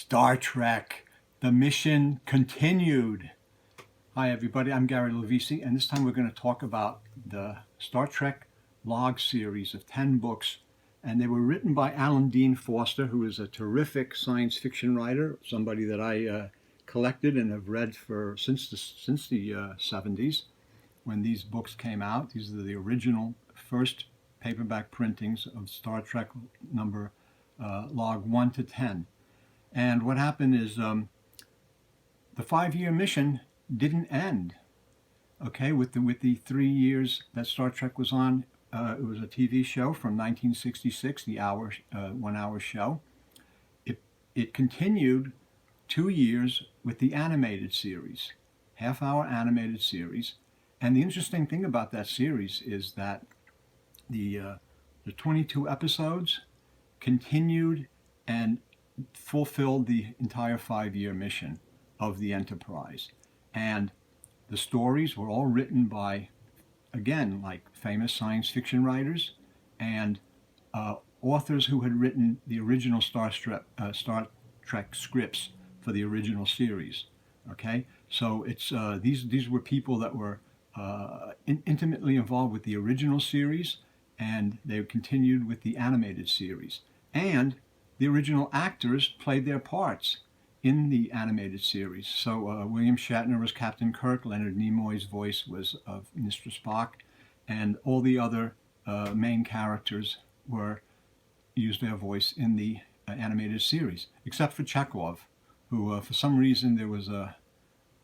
Star Trek, the mission continued. Hi everybody, I'm Gary Lovisi, and this time we're going to talk about the Star Trek log series of 10 books, and they were written by Alan Dean Foster, who is a terrific science fiction writer, somebody that I collected and have read since the 70s when these books came out. These are the original first paperback printings of Star Trek number log 1 to 10. And what happened is the 5-year mission didn't end. Okay, with the 3 years that Star Trek was on, it was a TV show from 1966, the 1-hour show. It continued 2 years with the animated series, half-hour animated series. And the interesting thing about that series is that the 22 episodes continued and fulfilled the entire 5-year mission of the Enterprise. And the stories were all written by, again, like famous science fiction writers and authors who had written the original Star Trek scripts for the original series. Okay, so it's these were people that were intimately involved with the original series, and they continued with the animated series. And the original actors played their parts in the animated series. So William Shatner was Captain Kirk, Leonard Nimoy's voice was of Mr. Spock, and all the other main characters used their voice in the animated series, except for Chekhov, who for some reason there was a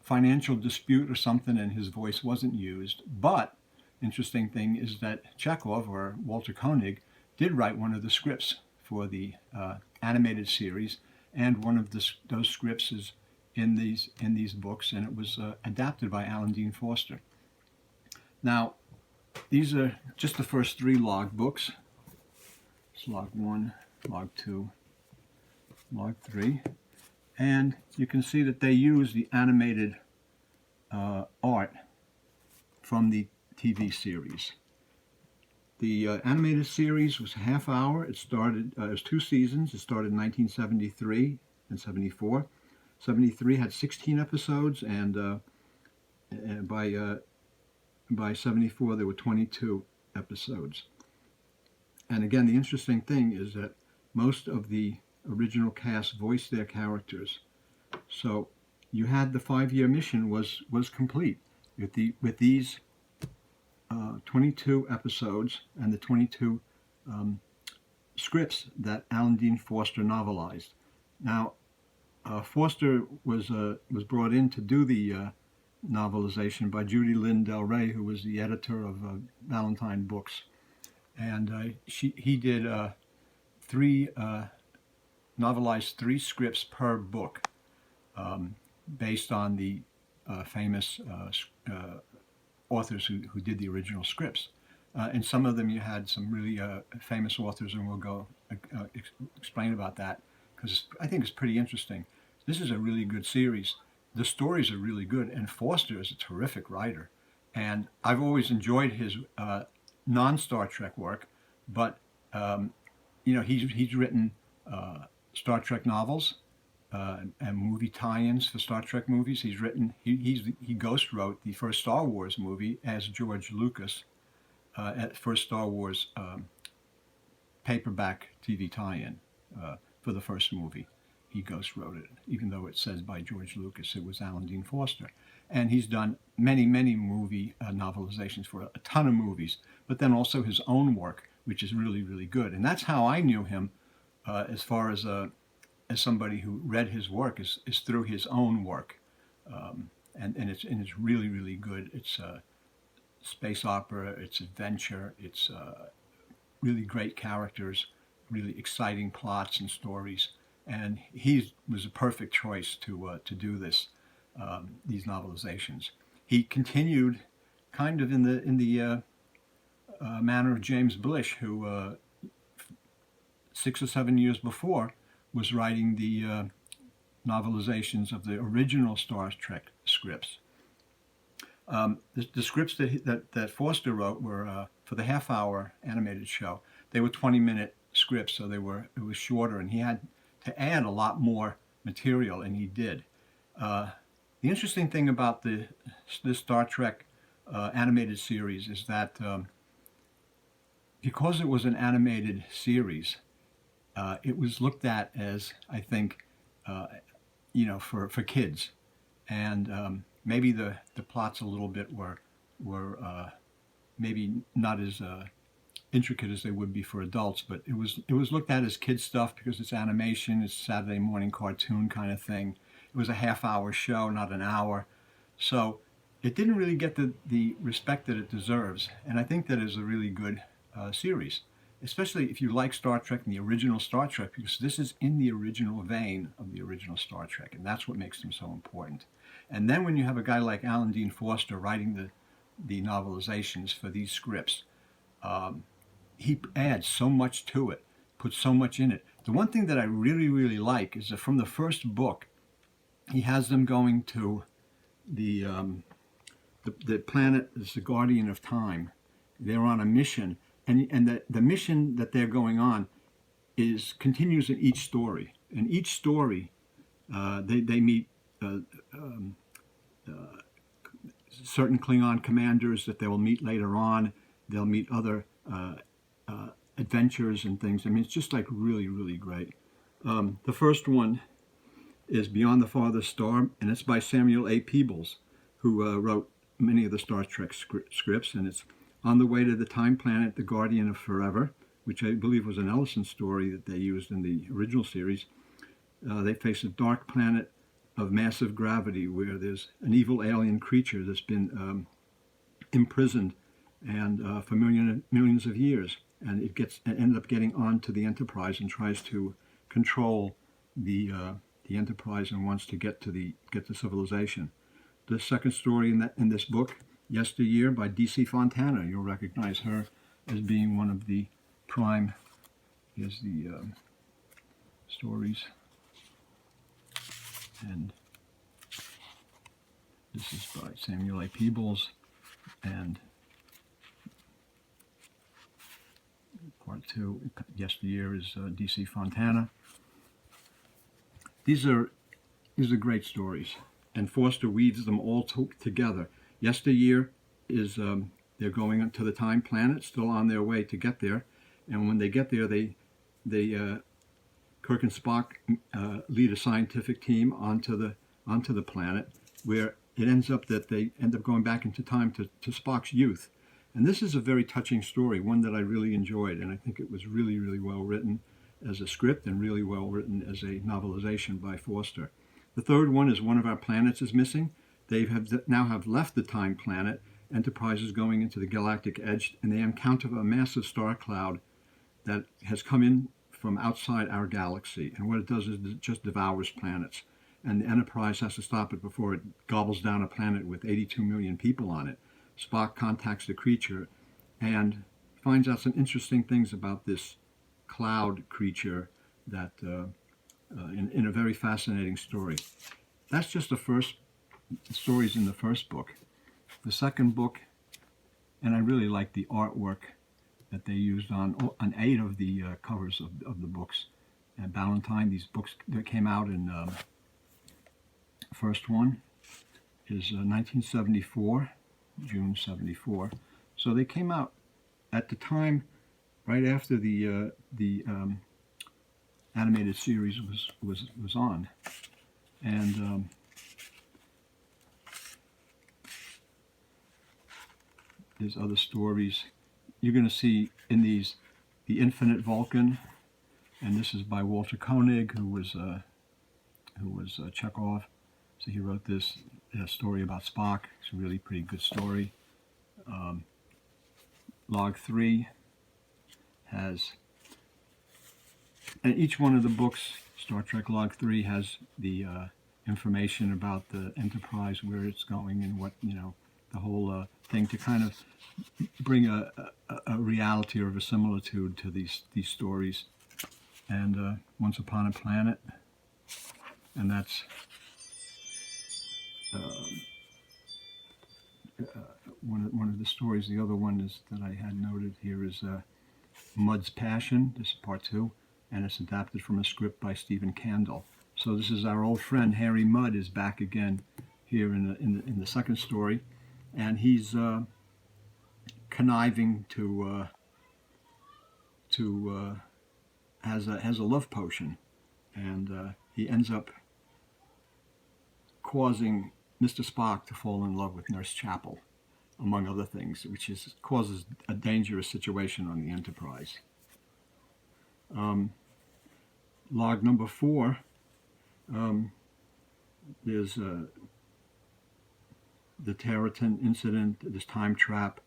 financial dispute or something and his voice wasn't used. But interesting thing is that Chekhov, or Walter Koenig, did write one of the scripts for the animated series, and one of those scripts is in these books, and it was adapted by Alan Dean Foster. Now, these are just the first 3 log books. It's log 1, log 2, log 3, and you can see that they use the animated art from the TV series. The animated series was a half hour. It was 2 seasons. It started in 1973 and 74. 73 had 16 episodes, and by 74 there were 22 episodes. And again, the interesting thing is that most of the original cast voiced their characters. So you had the 5-year mission was complete with these 22 episodes and the 22 scripts that Alan Dean Foster novelized. Now, Foster was brought in to do the novelization by Judy Lynn Del Rey, who was the editor of Valentine Books, and he did novelized 3 scripts per book, based on the famous authors who did the original scripts. And some of them you had some really famous authors, and we'll go explain about that, because I think it's pretty interesting. This is a really good series. The stories are really good, and Foster is a terrific writer. And I've always enjoyed his non-Star Trek work, but he's written Star Trek novels and movie tie-ins for Star Trek movies. He ghost wrote the first Star Wars movie as George Lucas at first Star Wars paperback TV tie-in for the first movie. He ghost wrote it, even though it says by George Lucas. It was Alan Dean Foster, and he's done many movie novelizations for a ton of movies, but then also his own work, which is really, really good. And that's how I knew him, as far as somebody who read his work, is through his own work, and it's really, really good. It's space opera, it's adventure, it's really great characters, really exciting plots and stories, and he was a perfect choice to do this, these novelizations. He continued kind of in the manner of James Blish, who 6 or 7 years before was writing the novelizations of the original Star Trek scripts. The scripts that Foster wrote were for the half-hour animated show. They were 20-minute scripts, so it was shorter, and he had to add a lot more material, and he did. The interesting thing about this Star Trek animated series is that because it was an animated series, it was looked at as, I think, for kids, and maybe the plots a little bit were maybe not as intricate as they would be for adults, but it was looked at as kid stuff because it's animation, it's Saturday morning cartoon kind of thing. It was a half-hour show, not an hour, so it didn't really get the respect that it deserves, and I think that is a really good series, especially if you like Star Trek and the original Star Trek, because this is in the original vein of the original Star Trek, and that's what makes them so important. And then when you have a guy like Alan Dean Foster writing the novelizations for these scripts, he adds so much to it, puts so much in it. The one thing that I really, really like is that from the first book, he has them going to the planet is the Guardian of Time. They're on a mission, and the mission that they're going on continues in each story. In each story, they meet certain Klingon commanders that they will meet later on. They'll meet other adventures and things. I mean, it's just like really, really great. The first one is Beyond the Farthest Star, and it's by Samuel A. Peebles, who wrote many of the Star Trek scripts, and it's on the way to the time planet, the Guardian of Forever, which I believe was an Ellison story that they used in the original series. They face a dark planet of massive gravity where there's an evil alien creature that's been imprisoned and for millions of years, and it ended up getting onto the Enterprise and tries to control the Enterprise and wants to get to civilization. The second story in this book, Yesteryear by D.C. Fontana. You'll recognize her as being one of the prime. Here's the stories, and this is by Samuel A. Peebles, and part two, Yesteryear, is D.C. Fontana. These are great stories, and Foster weaves them all together. Yesteryear is they're going to the time planet, still on their way to get there, and when they get there, they Kirk and Spock lead a scientific team onto the planet, where it ends up that they end up going back into time to Spock's youth. And this is a very touching story, one that I really enjoyed, and I think it was really, really well written as a script and really well written as a novelization by Foster. The third one is One of Our Planets is Missing. They now have left the time planet. Enterprise is going into the galactic edge, and they encounter a massive star cloud that has come in from outside our galaxy. And what it does is it just devours planets. And the Enterprise has to stop it before it gobbles down a planet with 82 million people on it. Spock contacts the creature and finds out some interesting things about this cloud creature that in a very fascinating story. That's just the first stories in the first book. The second book, and I really like the artwork that they used on 8 of the covers of the books. And Ballantine, these books that came out in first one is 1974, June 74. So they came out at the time right after the animated series was on, and there's other stories. You're going to see in these The Infinite Vulcan, and this is by Walter Koenig, who was Chekhov. So he wrote this story about Spock. It's a really pretty good story. Log 3 has, and each one of the books, Star Trek Log 3 has the information about the Enterprise, where it's going, and what, the whole thing, to kind of bring a reality or a similitude to these stories. And Once Upon a Planet, and that's one of the stories. The other one is that I had noted here is Mud's Passion. This is part 2, and it's adapted from a script by Stephen Candle. So this is our old friend Harry Mudd is back again here in the second story, and he's conniving to has a love potion, and he ends up causing Mr. Spock to fall in love with Nurse Chapel, among other things, which causes a dangerous situation on the Enterprise. Log number 4, there's the Territon incident, this time trap,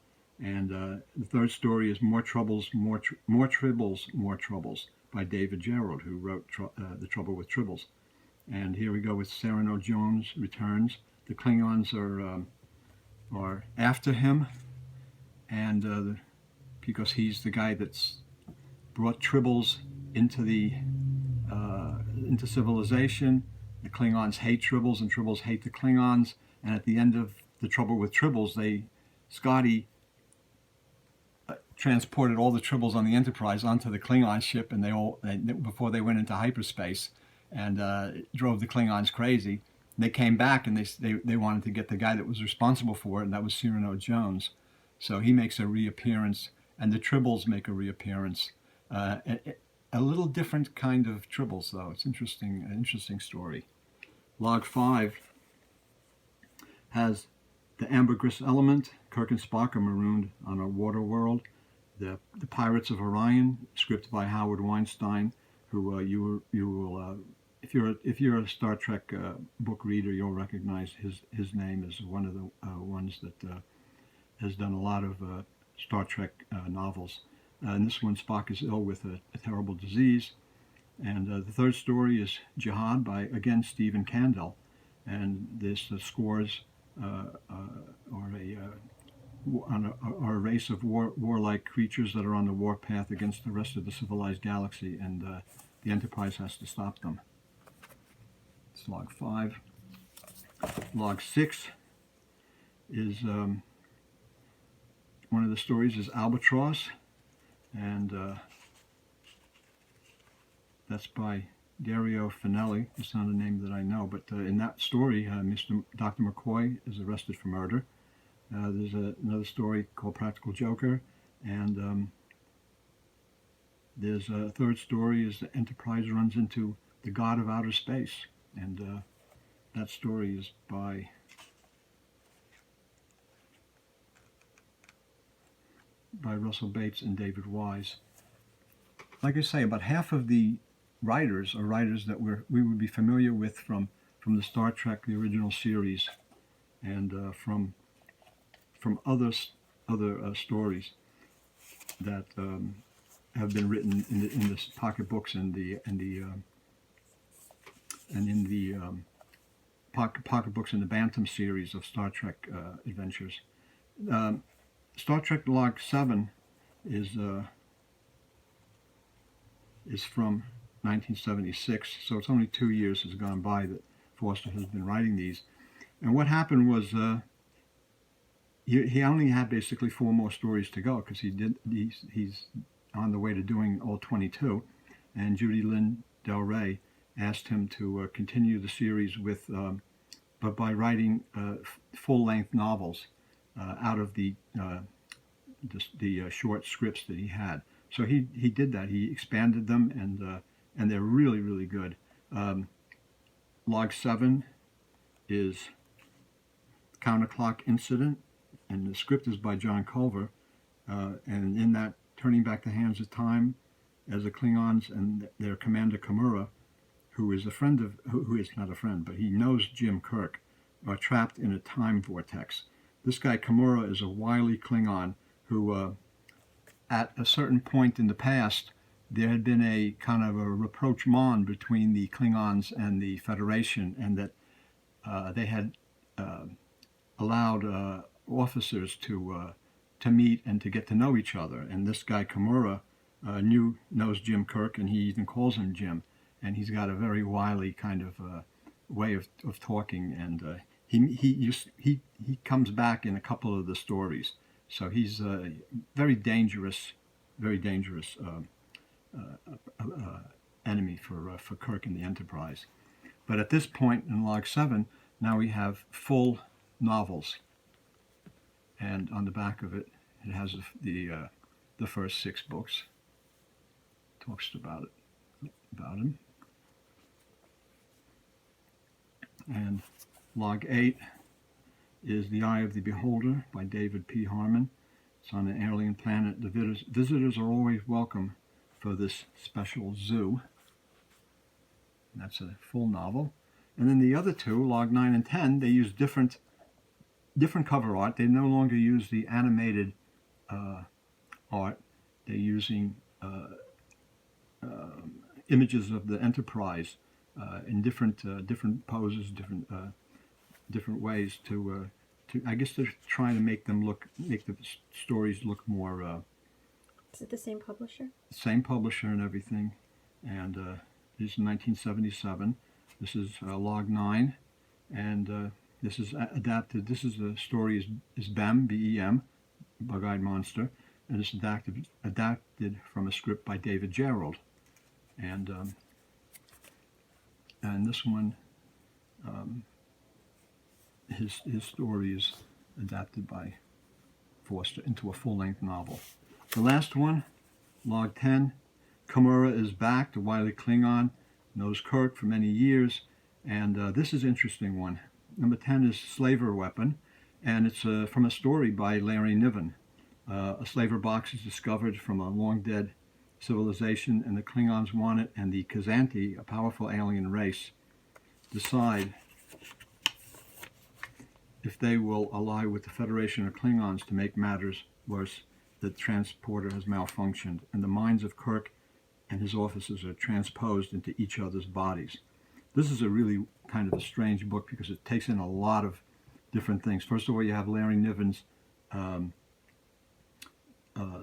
and the third story is More Troubles, More Tribbles, More Troubles by David Gerrold, who wrote The Trouble with Tribbles. And here we go with Cyrano Jones returns. The Klingons are after him, and because he's the guy that's brought Tribbles into civilization. The Klingons hate Tribbles, and Tribbles hate the Klingons. And at the end of The Trouble with Tribbles, Scotty transported all the Tribbles on the Enterprise onto the Klingon ship, and before they went into hyperspace, and drove the Klingons crazy. They came back, and they wanted to get the guy that was responsible for it, and that was Cyrano Jones. So he makes a reappearance, and the Tribbles make a reappearance. A little different kind of Tribbles, though. It's interesting, an interesting story. Log 5 has the Ambergris element. Kirk and Spock are marooned on a water world. The Pirates of Orion, script by Howard Weinstein, who you will if you're a Star Trek book reader, you'll recognize his name as one of the ones that has done a lot of Star Trek novels. In this one, Spock is ill with a terrible disease. And the third story is Jihad by, again, Stephen Kandel. And this scores are a race of warlike creatures that are on the warpath against the rest of the civilized galaxy, and the Enterprise has to stop them. It's log 5. Log 6 is one of the stories is Albatross, and that's by Dario Finelli. It's not a name that I know, but in that story, Dr. McCoy is arrested for murder. There's another story called Practical Joker, and there's a third story is the Enterprise runs into the God of Outer Space, and that story is by Russell Bates and David Wise. Like I say, about half of the writers are writers that we would be familiar with from the Star Trek, the original series, and from other stories that have been written in the pocket books and in the pocket books in the Bantam series of Star Trek adventures. Star Trek Log 7 is from 1976, so it's only 2 years has gone by that Foster has been writing these. And what happened was he only had basically 4 more stories to go, because he's on the way to doing all 22, and Judy Lynn Del Rey asked him to continue the series but by writing full-length novels out of the short scripts that he had. So he did that. He expanded them, and they're really, really good. Log 7 is Counterclock Incident, and the script is by John Culver. And in that, turning back the hands of time, as the Klingons and their commander Kimura, who is who is not a friend, but he knows Jim Kirk, are trapped in a time vortex. This guy Kimura is a wily Klingon who, at a certain point in the past, there had been a kind of a rapprochement between the Klingons and the Federation, and that they had allowed officers to meet and to get to know each other. And this guy Kimura knows Jim Kirk, and he even calls him Jim. And he's got a very wily kind of way of talking, and he comes back in a couple of the stories. So he's a very dangerous enemy for Kirk and the Enterprise. But at this point in log 7, now we have full novels. And on the back of it, it has the first 6 books. Talks about him. And log 8 is The Eye of the Beholder by David P. Harmon. It's on an alien planet. The visitors are always welcome for this special zoo. That's a full novel. And then the other 2, log 9 and 10, they use different cover art. They no longer use the animated art. They're using images of the Enterprise in different poses, different ways to I guess they're trying to make the stories look more. Is it the same publisher? Same publisher and everything, and this is 1977. This is log 9, and this is adapted. This is the story is BEM, B-E-M, Bug-Eyed Monster, and it's adapted from a script by David Gerald, and this one. His story is adapted by Forster into a full-length novel. The last one, log 10, Kimura is back. The wily Klingon knows Kirk for many years, and this is an interesting one. Number 10 is Slaver Weapon, and it's from a story by Larry Niven. A slaver box is discovered from a long-dead civilization, and the Klingons want it, and the Kazanti, a powerful alien race, decide if they will ally with the Federation of Klingons to make matters worse. The transporter has malfunctioned, and the minds of Kirk and his officers are transposed into each other's bodies. This is a really kind of a strange book because it takes in a lot of different things. First of all, you have Larry Niven's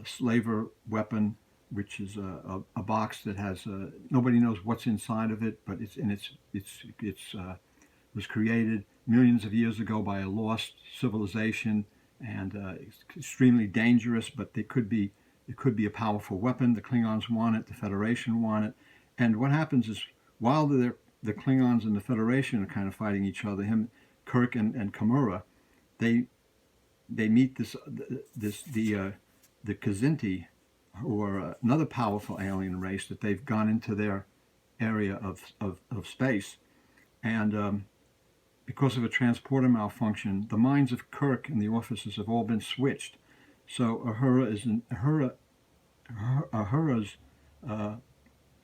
Slaver Weapon, which is a box that has nobody knows what's inside of it, but it was created millions of years ago by a lost civilization, and it's extremely dangerous. But it could be a powerful weapon. The Klingons want it. The Federation want it. And what happens is while the Klingons and the Federation are kind of fighting each other, Kirk and Kimura, they meet the Kazanti, who are another powerful alien race that they've gone into their area of space, and because of a transporter malfunction, the minds of Kirk and the officers have all been switched. So Uhura's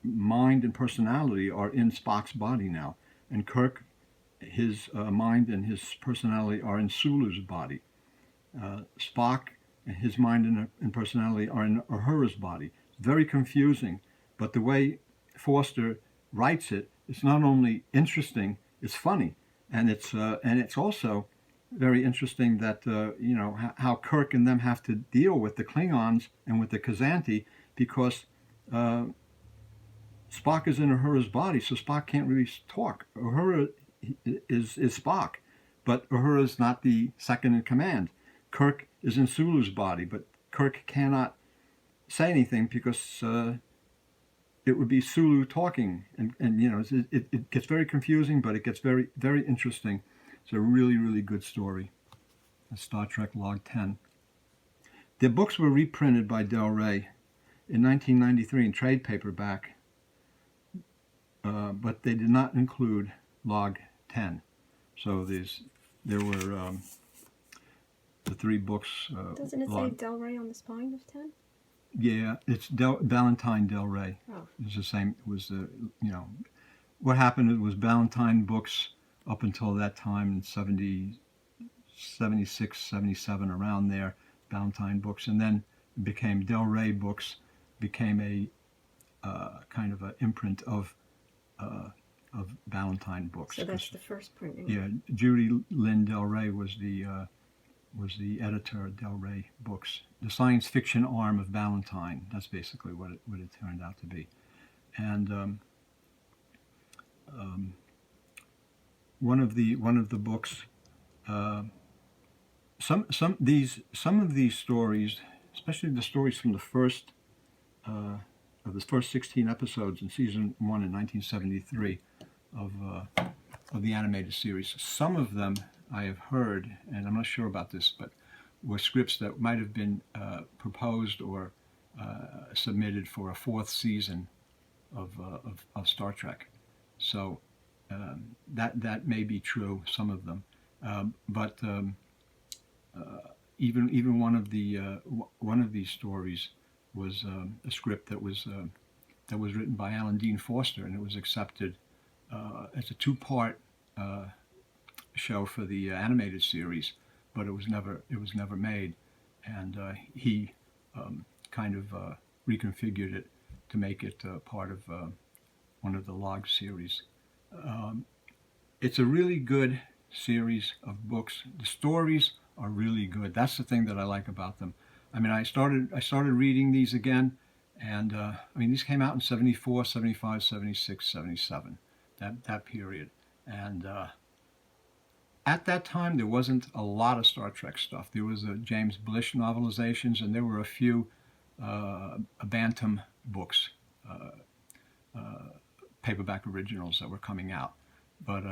mind and personality are in Spock's body now, and Kirk, his mind and his personality are in Sulu's body. Spock and his mind and personality are in Uhura's body. It's very confusing, but the way Forster writes it, it's not only interesting, it's funny. And it's also very interesting that how Kirk and them have to deal with the Klingons and with the Kazanti, because Spock is in Uhura's body, so Spock can't really talk. Uhura is Spock, but Uhura is not the second in command. Kirk is in Sulu's body, but Kirk cannot say anything because it would be Sulu talking, and it gets very confusing, but it gets very, very interesting. It's a really, really good story. Star Trek Log 10. The books were reprinted by Del Rey in 1993 in trade paperback, but they did not include Log 10. So there were the 3 books. Doesn't it say Del Rey on the spine of 10? Yeah, it's Valentine Del Rey. Oh. It was the same. It was what happened. It was Valentine Books up until that time in 76, 77, around there. Valentine Books, and then it became Del Rey Books. Became a kind of an imprint of Valentine Books. So that's the first printing. Yeah, Judy Lynn Del Rey was the editor of Del Rey Books, the science fiction arm of Valentine. That's basically what it turned out to be. And one of the books, some of these stories, especially the stories from the first 16 episodes in season 1 in 1973 of of the animated series. Some of them I have heard, and I'm not sure about this, but were scripts that might have been proposed or submitted for a fourth season of Star Trek. So that may be true, some of them. But even one of these stories was a script that was written by Alan Dean Foster, and it was accepted as a two-part show for the animated series, but it was never made, and he kind of reconfigured it to make it part of one of the log series. It's a really good series of books. The stories are really good. That's the thing that I like about them. I mean, I started reading these again, and I mean, these came out in 74, 75, 76, 77, that period. And at that time, there wasn't a lot of Star Trek stuff. There was James Blish novelizations, and there were a few Bantam books, paperback originals that were coming out. But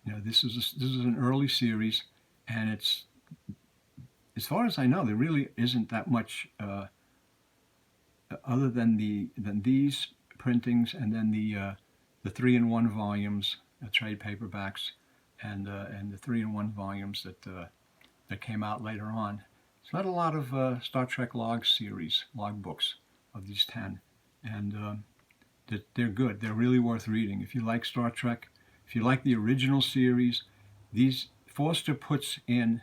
this is an early series, and it's, as far as I know, there really isn't that much other than these printings, and then the 3-in-1 volumes, trade paperbacks, and the 3-in-1 volumes that came out later on. It's not a lot of Star Trek log books of these 10, and they're good. They're really worth reading. If you like Star Trek, if you like the original series, Foster puts in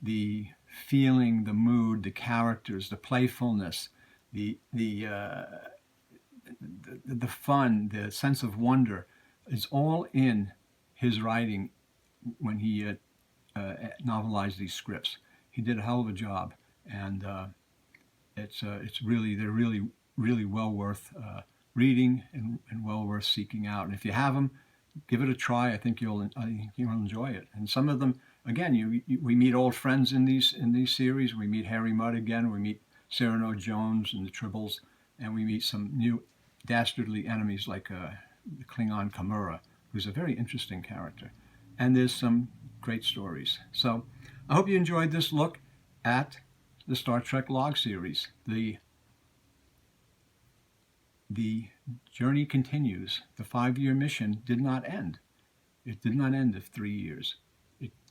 the feeling, the mood, the characters, the playfulness, the fun, the sense of wonder. It's all in his writing when he novelized these scripts. He did a hell of a job, and they're really well worth reading and well worth seeking out. And if you have them, give it a try. I think you'll enjoy it. And some of them, again, we meet old friends in these series. We meet Harry Mudd again. We meet Cyrano Jones and the Tribbles, and we meet some new dastardly enemies like the Klingon Kimura, who's a very interesting character. And there's some great stories. So I hope you enjoyed this look at the Star Trek log series. The journey continues. The 5-year mission did not end. It did not end at 3 years.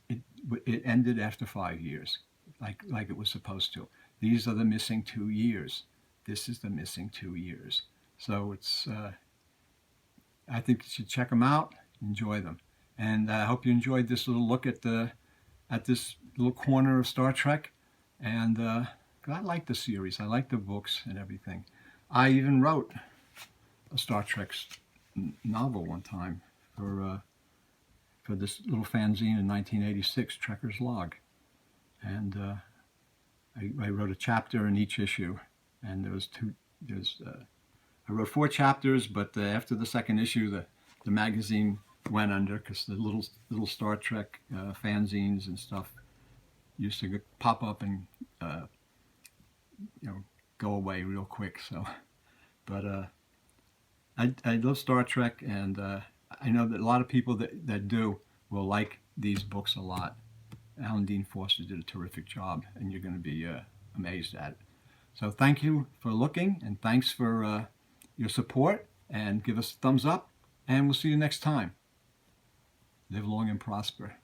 It ended after 5 years, like it was supposed to. These are the missing 2 years. This is the missing 2 years. So it's, I think you should check them out, enjoy them. And I hope you enjoyed this little look at this little corner of Star Trek. And I like the series. I like the books and everything. I even wrote a Star Trek novel one time for this little fanzine in 1986, Trekker's Log. And I wrote a chapter in each issue, and I wrote 4 chapters, but after the second issue, the magazine went under, because the little Star Trek fanzines and stuff used to pop up and go away real quick. So, but I love Star Trek, and I know that a lot of people that do will like these books a lot. Alan Dean Foster did a terrific job, and you're going to be amazed at it. So thank you for looking, and thanks for your support, and give us a thumbs up, and we'll see you next time. Live long and prosper.